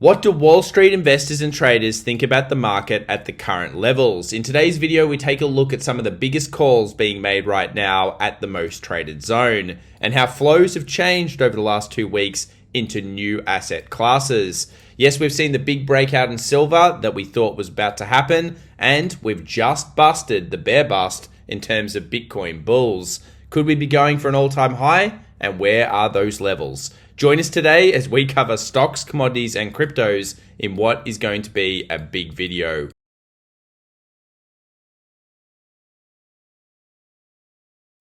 What do Wall Street investors and traders think about the market at the current levels? In today's video, we take a look at some of the biggest calls being made right now at the most traded zone and how flows have changed over the last 2 weeks into new asset classes. Yes, we've seen the big breakout in silver that we thought was about to happen, and we've just busted the bear bust in terms of Bitcoin bulls. Could we be going for an all-time high? And where are those levels? Join us today as we cover stocks, commodities, and cryptos in what is going to be a big video.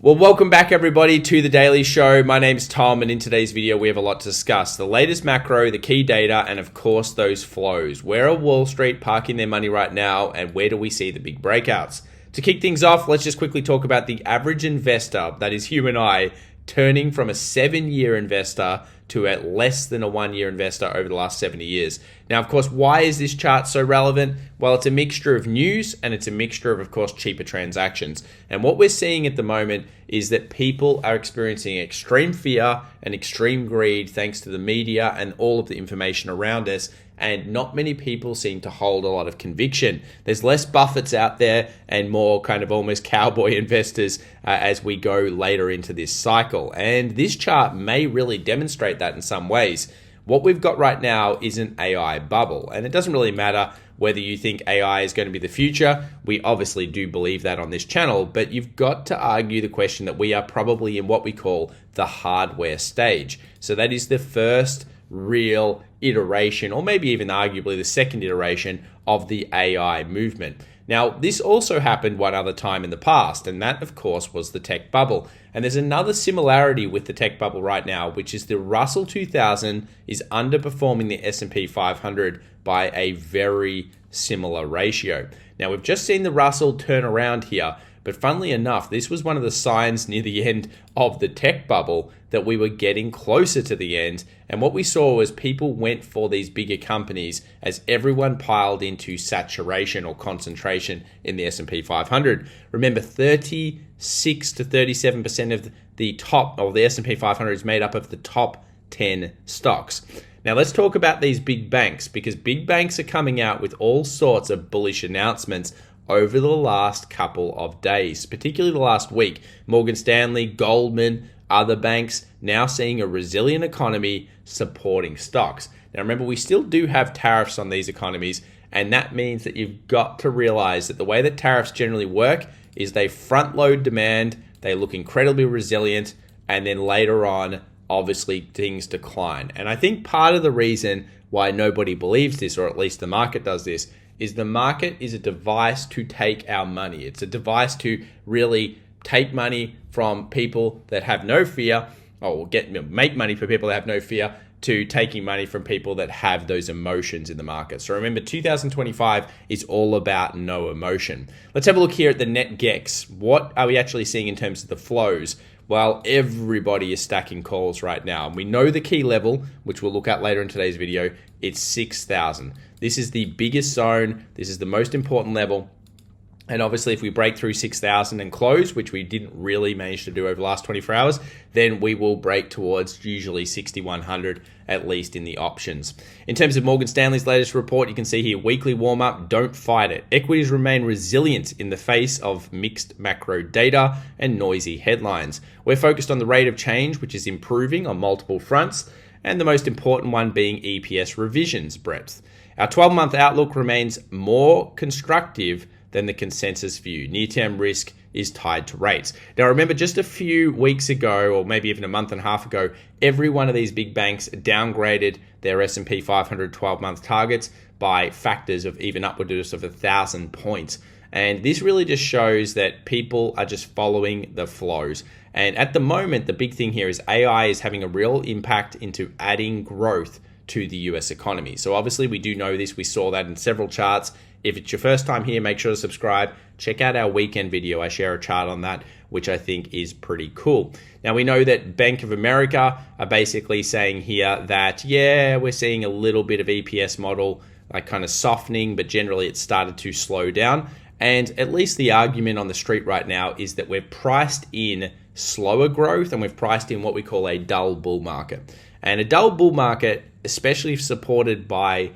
Well, welcome back everybody to the Daily Show. My name's Tom, and in today's video we have a lot to discuss. The latest macro, the key data, and of course those flows. Where are Wall Street parking their money right now, and where do we see the big breakouts? To kick things off, let's just quickly talk about the average investor, that is you and I, turning from a 7-year investor to at less than a 1-year investor over the last 70 years. Now, of course, why is this chart so relevant? Well, it's a mixture of news and it's a mixture of course, cheaper transactions. And what we're seeing at the moment is that people are experiencing extreme fear and extreme greed thanks to the media and all of the information around us. And not many people seem to hold a lot of conviction. There's less Buffetts out there and more kind of almost cowboy investors as we go later into this cycle. And this chart may really demonstrate that in some ways. What we've got right now is an AI bubble, and it doesn't really matter whether you think AI is going to be the future. We obviously do believe that on this channel, but you've got to argue the question that we are probably in what we call the hardware stage. So that is the first real iteration, or maybe even arguably the second iteration of the AI movement. Now, this also happened one other time in the past, and that, of course, was the tech bubble. And there's another similarity with the tech bubble right now, which is the Russell 2000 is underperforming the S&P 500 by a very similar ratio. Now, we've just seen the Russell turn around here, but funnily enough, this was one of the signs near the end of the tech bubble that we were getting closer to the end. And what we saw was people went for these bigger companies as everyone piled into saturation or concentration in the S&P 500. Remember, 36 to 37% of the top of the S&P 500 is made up of the top 10 stocks. Now let's talk about these big banks, because big banks are coming out with all sorts of bullish announcements over the last couple of days, particularly the last week. Morgan Stanley, Goldman, other banks now seeing a resilient economy supporting stocks. Now remember, we still do have tariffs on these economies, and that means that you've got to realize that the way that tariffs generally work is they front load demand, they look incredibly resilient, and then later on, obviously things decline. And I think part of the reason why nobody believes this, or at least the market does this, is the market is a device to take our money. It's a device to really take money from people that have no fear, or make money for people that have no fear, to taking money from people that have those emotions in the market. So remember, 2025 is all about no emotion. Let's have a look here at the net GEX. What are we actually seeing in terms of the flows? Well, everybody is stacking calls right now. And we know the key level, which we'll look at later in today's video, it's 6,000. This is the biggest zone. This is the most important level. And obviously, if we break through 6,000 and close, which we didn't really manage to do over the last 24 hours, then we will break towards usually 6,100, at least in the options. In terms of Morgan Stanley's latest report, you can see here, weekly warm-up, don't fight it. Equities remain resilient in the face of mixed macro data and noisy headlines. We're focused on the rate of change, which is improving on multiple fronts, and the most important one being EPS revisions breadth. Our 12-month outlook remains more constructive than the consensus view. Near-term risk is tied to rates. Now remember, just a few weeks ago, or maybe even a month and a half ago, every one of these big banks downgraded their S&P 500 12-month targets by factors of even upwards of 1,000 points. And this really just shows that people are just following the flows. And at the moment, the big thing here is AI is having a real impact into adding growth to the US economy. So obviously we do know this. We saw that in several charts. If it's your first time here, make sure to subscribe. Check out our weekend video. I share a chart on that, which I think is pretty cool. Now, we know that Bank of America are basically saying here that, yeah, we're seeing a little bit of EPS model like kind of softening, but generally it's started to slow down. And at least the argument on the street right now is that we've priced in slower growth and we've priced in what we call a dull bull market. And a dull bull market especially if supported by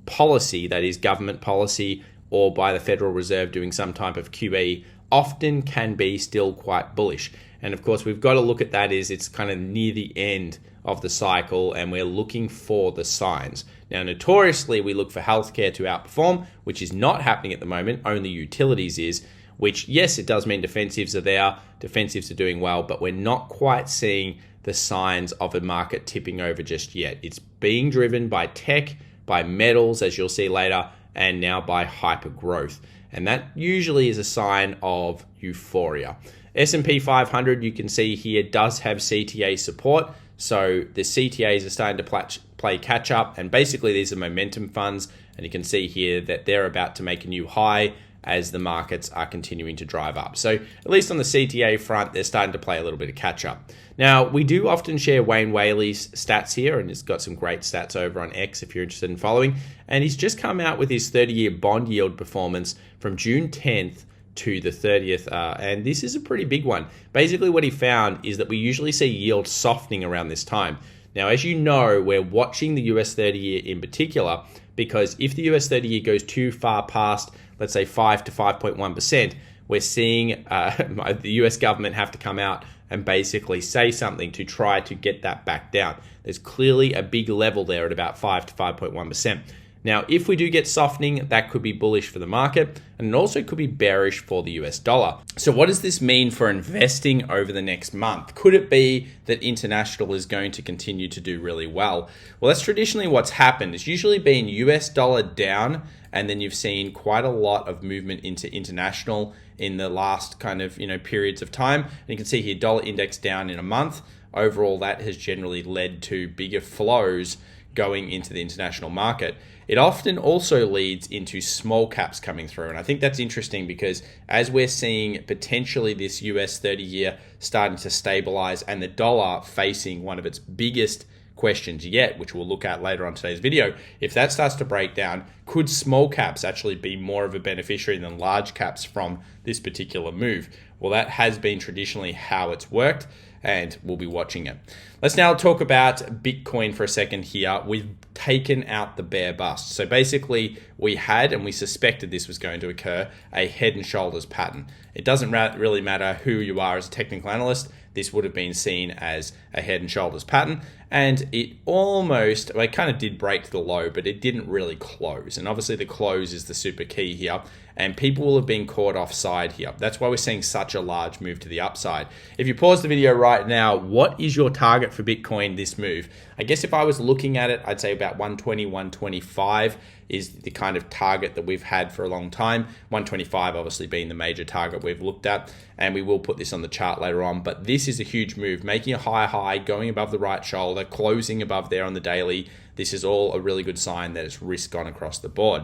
policy, that is government policy, or by the Federal Reserve doing some type of QE, often can be still quite bullish. And of course, we've got to look at that as it's kind of near the end of the cycle and we're looking for the signs. Now, notoriously, we look for healthcare to outperform, which is not happening at the moment. Only utilities is, which, yes, it does mean defensives are there. Defensives are doing well, but we're not quite seeing the signs of a market tipping over just yet. It's being driven by tech, by metals, as you'll see later, and now by hyper growth. And that usually is a sign of euphoria. S&P 500, you can see here, does have CTA support. So the CTAs are starting to play catch up. And basically, these are momentum funds. And you can see here that they're about to make a new high as the markets are continuing to drive up. So at least on the CTA front, they're starting to play a little bit of catch up. Now, we do often share Wayne Whaley's stats here, and he's got some great stats over on X if you're interested in following. And he's just come out with his 30-year bond yield performance from June 10th to the 30th, and this is a pretty big one. Basically, what he found is that we usually see yield softening around this time. Now, as you know, we're watching the US 30-year in particular, because if the US 30-year goes too far past, let's say 5 to 5.1%, we're seeing the US government have to come out and basically say something to try to get that back down. There's clearly a big level there at about 5 to 5.1%. Now, if we do get softening, that could be bullish for the market, and it also could be bearish for the US dollar. So what does this mean for investing over the next month? Could it be that international is going to continue to do really well? Well, that's traditionally what's happened. It's usually been US dollar down, and then you've seen quite a lot of movement into international in the last kind of, periods of time. And you can see here, dollar index down in a month. Overall, that has generally led to bigger flows going into the international market. It often also leads into small caps coming through. And I think that's interesting because as we're seeing potentially this US 30-year starting to stabilize and the dollar facing one of its biggest questions yet, which we'll look at later on today's video, if that starts to break down, could small caps actually be more of a beneficiary than large caps from this particular move? Well, that has been traditionally how it's worked, and we'll be watching it. Let's now talk about Bitcoin for a second here. We've taken out the bear bust. So basically, we had, and we suspected this was going to occur, a head and shoulders pattern. It doesn't really matter who you are as a technical analyst. This would have been seen as a head and shoulders pattern, and it kind of did break the low, but it didn't really close. And obviously the close is the super key here, and people will have been caught offside here. That's why we're seeing such a large move to the upside. If you pause the video right now, what is your target for Bitcoin this move? I guess if I was looking at it, I'd say about 120, 125 is the kind of target that we've had for a long time. 125 obviously being the major target we've looked at, and we will put this on the chart later on. But this is a huge move, making a high, going above the right shoulder, closing above there on the daily. This is all a really good sign that it's risk on across the board.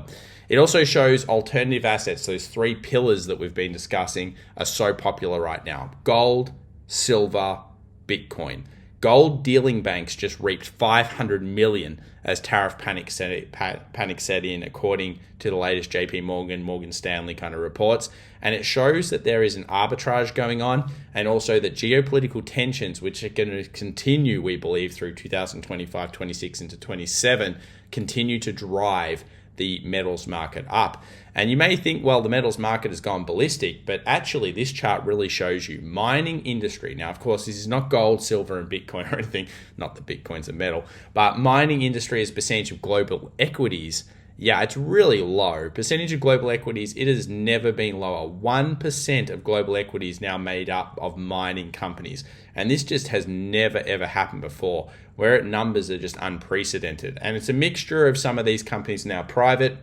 It also shows alternative assets. Those three pillars that we've been discussing are so popular right now: gold, silver, Bitcoin. Gold dealing banks just reaped 500 million as tariff panic set in, according to the latest JP Morgan Stanley kind of reports. And it shows that there is an arbitrage going on, and also that geopolitical tensions, which are going to continue, we believe, through 2025, 26 into 27, continue to drive the metals market up. And you may think, well, the metals market has gone ballistic, but actually this chart really shows you mining industry. Now, of course, this is not gold, silver, and Bitcoin or anything, not that Bitcoin's a metal, but mining industry as percentage of global equities, yeah, it's really low. Percentage of global equities, it has never been lower. 1% of global equities now made up of mining companies. And this just has never, ever happened before, where numbers are just unprecedented. And it's a mixture of some of these companies now private.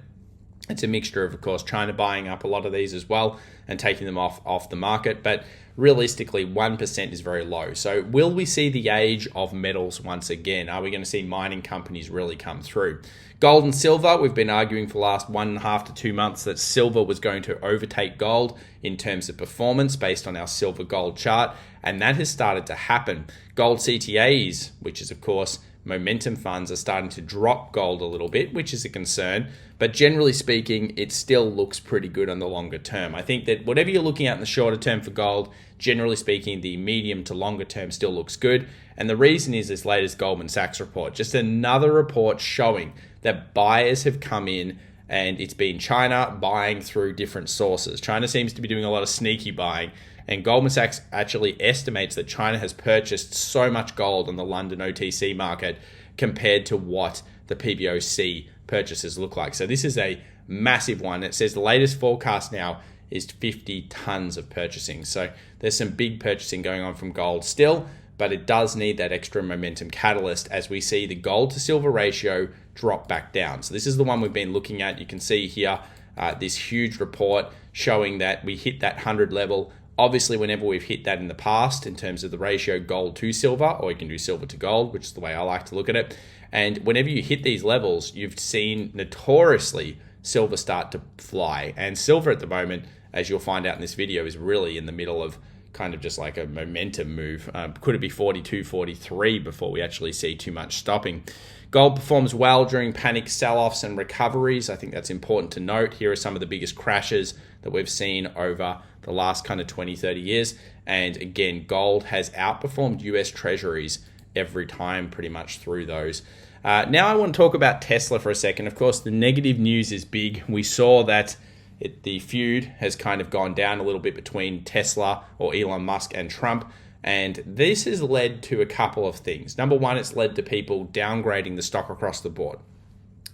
It's a mixture of course, China buying up a lot of these as well and taking them off the market. But realistically, 1% is very low. So will we see the age of metals once again? Are we going to see mining companies really come through? Gold and silver, we've been arguing for the last 1.5 to 2 months that silver was going to overtake gold in terms of performance based on our silver gold chart, and that has started to happen. Gold CTAs, which is of course momentum funds are starting to drop gold a little bit, which is a concern. But generally speaking, it still looks pretty good on the longer term. I think that whatever you're looking at in the shorter term for gold, generally speaking, the medium to longer term still looks good. And the reason is this latest Goldman Sachs report, just another report showing that buyers have come in, and it's been China buying through different sources. China seems to be doing a lot of sneaky buying, and Goldman Sachs actually estimates that China has purchased so much gold on the London OTC market compared to what the PBOC purchases look like. So this is a massive one. It says the latest forecast now is 50 tons of purchasing. So there's some big purchasing going on from gold still, but it does need that extra momentum catalyst as we see the gold to silver ratio drop back down. So this is the one we've been looking at. You can see here this huge report showing that we hit that 100 level. Obviously, whenever we've hit that in the past in terms of the ratio gold to silver, or you can do silver to gold, which is the way I like to look at it. And whenever you hit these levels, you've seen notoriously silver start to fly. And silver at the moment, as you'll find out in this video, is really in the middle of kind of just like a momentum move. Could it be 42, 43 before we actually see too much stopping? Gold performs well during panic sell-offs and recoveries. I think that's important to note. Here are some of the biggest crashes that we've seen over the last kind of 20, 30 years. And again, gold has outperformed US treasuries every time pretty much through those. Now I want to talk about Tesla for a second. Of course, the negative news is big. We saw that the feud has kind of gone down a little bit between Tesla or Elon Musk and Trump. And this has led to a couple of things. Number one, it's led to people downgrading the stock across the board.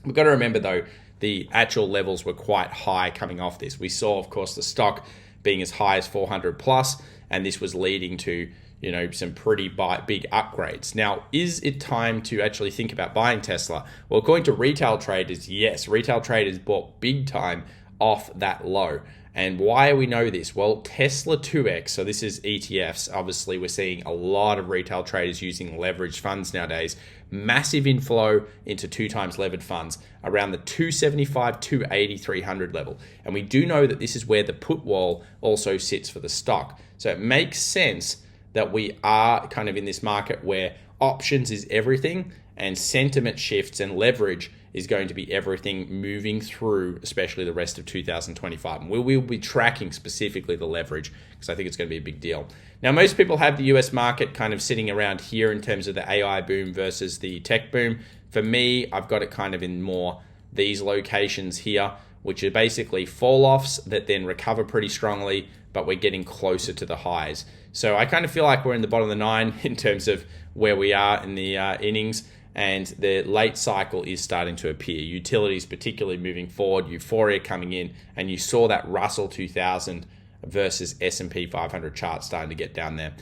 We've got to remember, though, the actual levels were quite high coming off this. We saw, of course, the stock being as high as 400 plus, and this was leading to, you know, some pretty big upgrades. Now, is it time to actually think about buying Tesla? Well, according to retail traders, yes, retail traders bought big time off that low. And why we know this? Well, Tesla 2X, so this is ETFs. Obviously, we're seeing a lot of retail traders using leveraged funds nowadays. Massive inflow into 2 times levered funds around the 275, 280, 300 level. And we do know that this is where the put wall also sits for the stock. So it makes sense that we are kind of in this market where options is everything and sentiment shifts and leverage is going to be everything moving through, especially the rest of 2025. And we'll be tracking specifically the leverage because I think it's going to be a big deal. Now, most people have the US market kind of sitting around here in terms of the AI boom versus the tech boom. For me, I've got it kind of in more these locations here, which are basically fall-offs that then recover pretty strongly, but we're getting closer to the highs. So I kind of feel like we're in the bottom of the 9 in terms of where we are in the innings. And the late cycle is starting to appear. Utilities particularly moving forward, euphoria coming in, and you saw that Russell 2000 versus S&P 500 chart starting to get down there.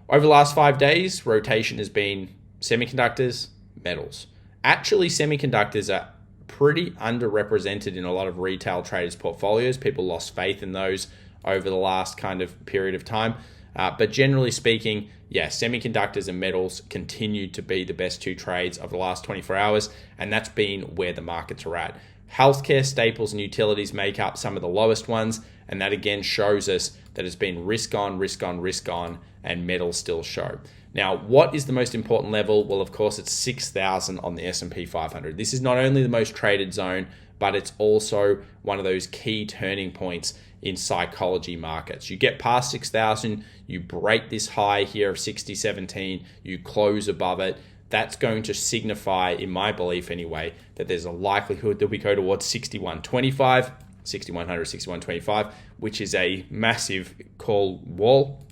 Over the last 5 days, rotation has been semiconductors, metals. Actually, semiconductors are pretty underrepresented in a lot of retail traders' portfolios. People lost faith in those over the last kind of period of time. But generally speaking, yeah, semiconductors and metals continue to be the best 2 trades of the last 24 hours, and that's been where the markets are at. Healthcare, staples, and utilities make up some of the lowest ones, and that again shows us that it's been risk on, risk on, risk on, and metals still show. Now, what is the most important level? Well, of course, it's 6,000 on the S&P 500. This is not only the most traded zone, but it's also one of those key turning points in psychology markets. You get past 6,000, you break this high here of 60.17, you close above it. That's going to signify, in my belief anyway, that there's a likelihood that we go towards 61.25, 6100, 61.25, which is a massive call wall.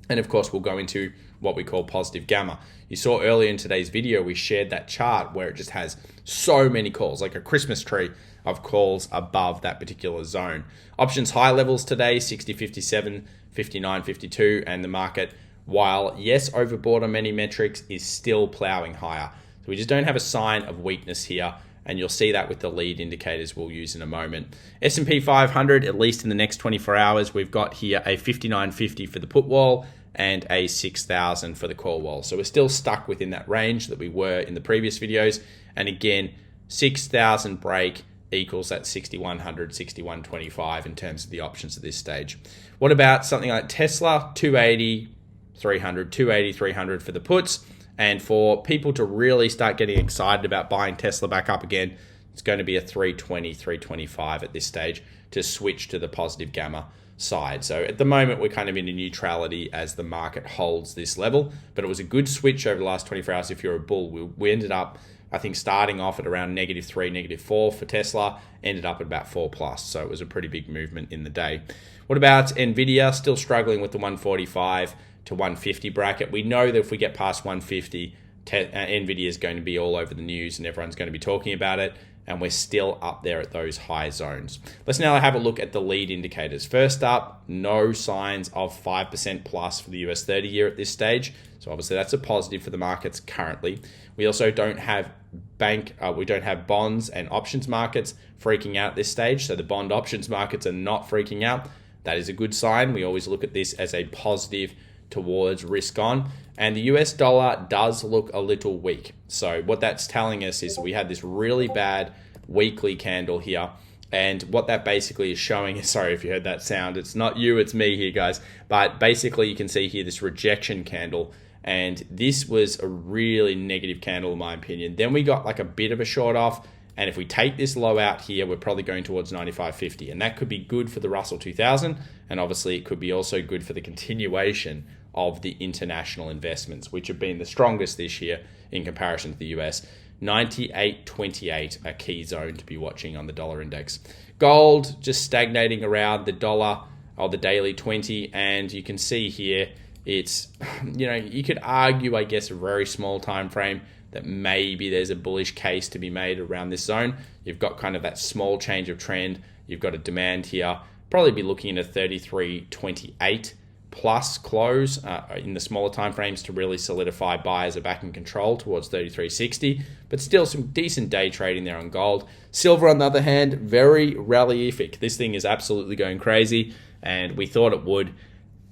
And of course, we'll go into what we call positive gamma. You saw earlier in today's video, we shared that chart where it just has so many calls, like a Christmas tree of calls above that particular zone. Options high levels today, 60, 57, 59, 52, and the market, while yes, overbought on many metrics, is still plowing higher. So we just don't have a sign of weakness here, and you'll see that with the lead indicators we'll use in a moment. S&P 500, at least in the next 24 hours, we've got here a 59.50 for the put wall and a 6,000 for the call wall. So we're still stuck within that range that we were in the previous videos. And again, 6,000 break equals that 6100, 6125 in terms of the options at this stage. What about something like Tesla? 280, 300, 280, 300 for the puts, And for people to really start getting excited about buying Tesla back up again, it's going to be a 320, 325 at this stage to switch to the positive gamma side. So at the moment, we're kind of in a neutrality as the market holds this level, but it was a good switch over the last 24 hours. If you're a bull, we ended up, I think, starting off at around -3, -4 for Tesla, ended up at about 4+. So it was a pretty big movement in the day. What about Nvidia? Still struggling with the 145 to 150 bracket. We know that if we get past 150, Nvidia is going to be all over the news and everyone's going to be talking about it. And we're still up there at those high zones. Let's now have a look at the lead indicators. First up, no signs of 5% plus for the US 30-year at this stage. So obviously that's a positive for the markets currently. We also don't have bonds and options markets freaking out at this stage. So the bond options markets are not freaking out. That is a good sign. We always look at this as a positive towards risk on. And the US dollar does look a little weak. So what that's telling us is we had this really bad weekly candle here. And what that basically is showing is, sorry if you heard that sound, it's not you, it's me here, guys. But basically you can see here this rejection candle. And this was a really negative candle in my opinion. Then we got like a bit of a short off. And if we take this low out here, we're probably going towards 95.50. And that could be good for the Russell 2000. And obviously it could be also good for the continuation of the international investments, which have been the strongest this year in comparison to the US. 98.28, a key zone to be watching on the dollar index. Gold just stagnating around the dollar or the daily 20, and you can see here it's, you could argue, I guess, a very small time frame that maybe there's a bullish case to be made around this zone. You've got kind of that small change of trend. You've got a demand here. Probably be looking at a 33.28 plus close in the smaller time frames to really solidify buyers are back in control towards 33.60, but still some decent day trading there on gold. Silver, on the other hand, very rallyific. This thing is absolutely going crazy, and we thought it would.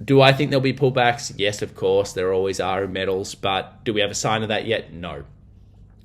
Do I think there'll be pullbacks? Yes, of course, there always are in metals, but do we have a sign of that yet? No.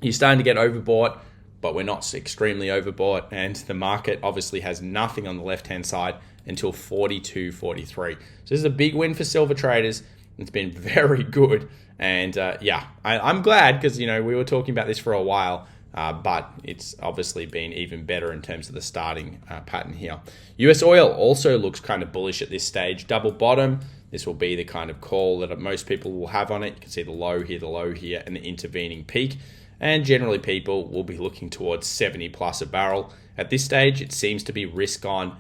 You're starting to get overbought, but we're not extremely overbought, and the market obviously has nothing on the left-hand side until 42.43. So this is a big win for silver traders. It's been very good. And I'm glad because, we were talking about this for a while, but it's obviously been even better in terms of the starting pattern here. US oil also looks kind of bullish at this stage. Double bottom. This will be the kind of call that most people will have on it. You can see the low here, and the intervening peak. And generally people will be looking towards 70 plus a barrel. At this stage, it seems to be risk on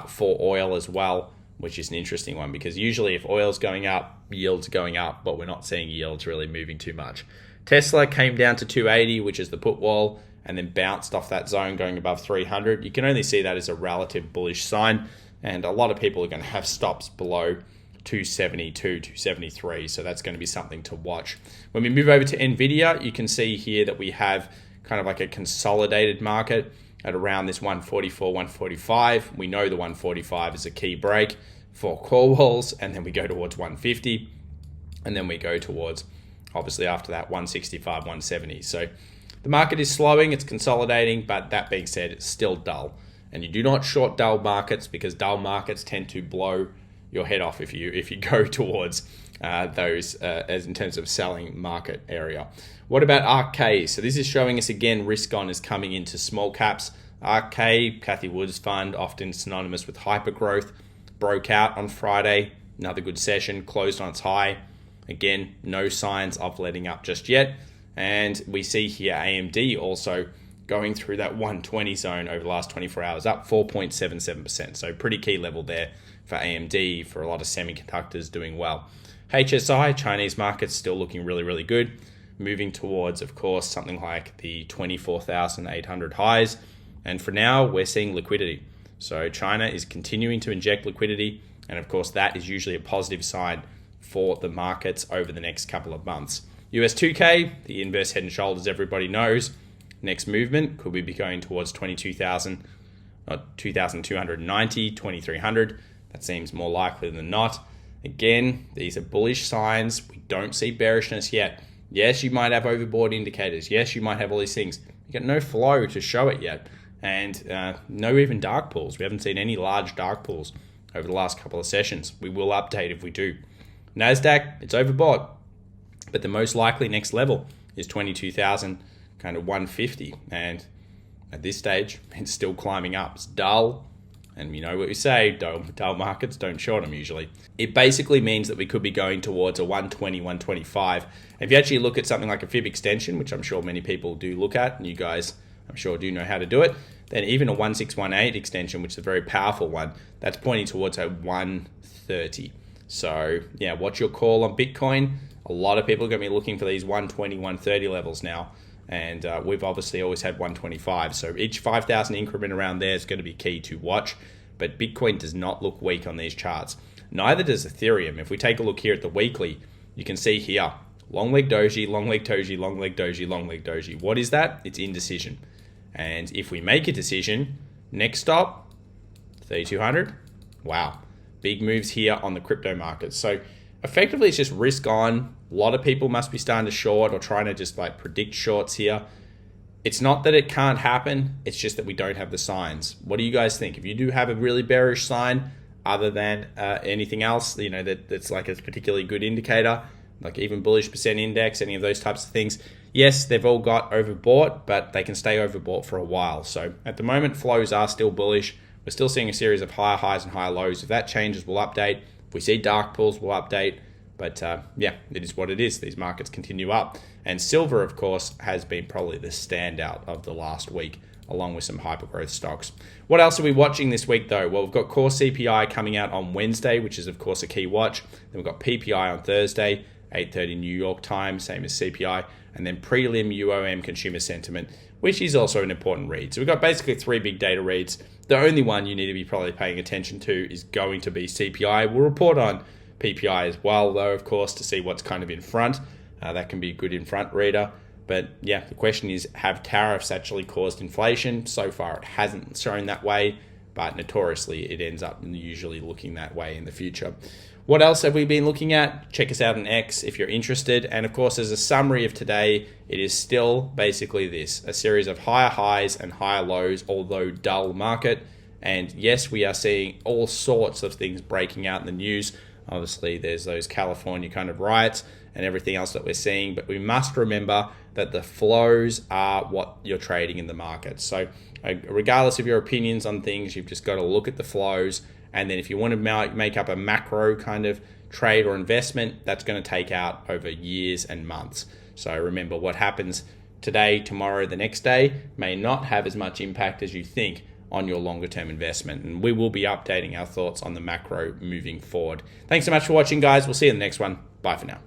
for oil as well, which is an interesting one because usually if oil's going up, yields are going up, but we're not seeing yields really moving too much. Tesla came down to 280, which is the put wall, and then bounced off that zone going above 300. You can only see that as a relative bullish sign, and a lot of people are going to have stops below 272, 273, so that's going to be something to watch. When we move over to Nvidia, you can see here that we have kind of like a consolidated market at around this 144, 145. We know the 145 is a key break for call walls, and then we go towards 150, and then we go towards, obviously after that, 165, 170. So the market is slowing, it's consolidating, but that being said, it's still dull. And you do not short dull markets because dull markets tend to blow your head off if you go towards those as in terms of selling market area. What about ARK? So this is showing us again risk on is coming into small caps. ARK, Cathy Wood's fund, often synonymous with hypergrowth, broke out on Friday. Another good session, closed on its high. Again, no signs of letting up just yet. And we see here AMD also going through that 120 zone over the last 24 hours, up 4.77%. So pretty key level there for AMD, for a lot of semiconductors doing well. HSI, Chinese markets still looking really, really good. Moving towards, of course, something like the 24,800 highs. And for now, we're seeing liquidity. So China is continuing to inject liquidity. And of course, that is usually a positive sign for the markets over the next couple of months. US 2K, the inverse head and shoulders, everybody knows. Next movement, could we be going towards 22,000, 2,290, 2,300? That seems more likely than not. Again, these are bullish signs. We don't see bearishness yet. Yes, you might have overbought indicators. Yes, you might have all these things. You got no flow to show it yet. And no even dark pools. We haven't seen any large dark pools over the last couple of sessions. We will update if we do. NASDAQ, it's overbought. But the most likely next level is 22,000, kind of 150. And at this stage, it's still climbing up. It's dull. And you know what we say, dull markets don't short them usually. It basically means that we could be going towards a 120, 125. If you actually look at something like a fib extension, which I'm sure many people do look at, and you guys, I'm sure, do know how to do it, then even a 1618 extension, which is a very powerful one, that's pointing towards a 130. So yeah, what's your call on Bitcoin? A lot of people are going to be looking for these 120, 130 levels now. And we've obviously always had 125. So each 5,000 increment around there is going to be key to watch. But Bitcoin does not look weak on these charts. Neither does Ethereum. If we take a look here at the weekly, you can see here, long leg doji, long leg doji, long leg doji, long leg doji. What is that? It's indecision. And if we make a decision, next stop, 3,200. Wow. Big moves here on the crypto markets. So effectively, it's just risk on. A lot of people must be starting to short or trying to just like predict shorts here. It's not that it can't happen. It's just that we don't have the signs. What do you guys think? If you do have a really bearish sign, other than anything else, you know, that's like a particularly good indicator, like even bullish percent index, any of those types of things, yes, they've all got overbought, but they can stay overbought for a while. So at the moment, flows are still bullish. We're still seeing a series of higher highs and higher lows. If that changes, we'll update. If we see dark pools, we'll update. But yeah, it is what it is. These markets continue up. And silver, of course, has been probably the standout of the last week, along with some hypergrowth stocks. What else are we watching this week, though? Well, we've got core CPI coming out on Wednesday, which is, of course, a key watch. Then we've got PPI on Thursday, 8:30 New York time, same as CPI. And then prelim UOM consumer sentiment, which is also an important read. So we've got basically 3 big data reads. The only one you need to be probably paying attention to is going to be CPI. We'll report on PPI as well, though, of course, to see what's kind of in front. That can be a good in front reader. But yeah, the question is, have tariffs actually caused inflation? So far, it hasn't shown that way, but notoriously, it ends up usually looking that way in the future. What else have we been looking at? Check us out on X if you're interested. And of course, as a summary of today, it is still basically this, a series of higher highs and higher lows, although dull market. And yes, we are seeing all sorts of things breaking out in the news. Obviously, there's those California kind of riots and everything else that we're seeing. But we must remember that the flows are what you're trading in the market. So regardless of your opinions on things, you've just got to look at the flows. And then if you want to make up a macro kind of trade or investment, that's going to take out over years and months. So remember, what happens today, tomorrow, the next day may not have as much impact as you think on your longer term investment. And we will be updating our thoughts on the macro moving forward. Thanks so much for watching, guys. We'll see you in the next one. Bye for now.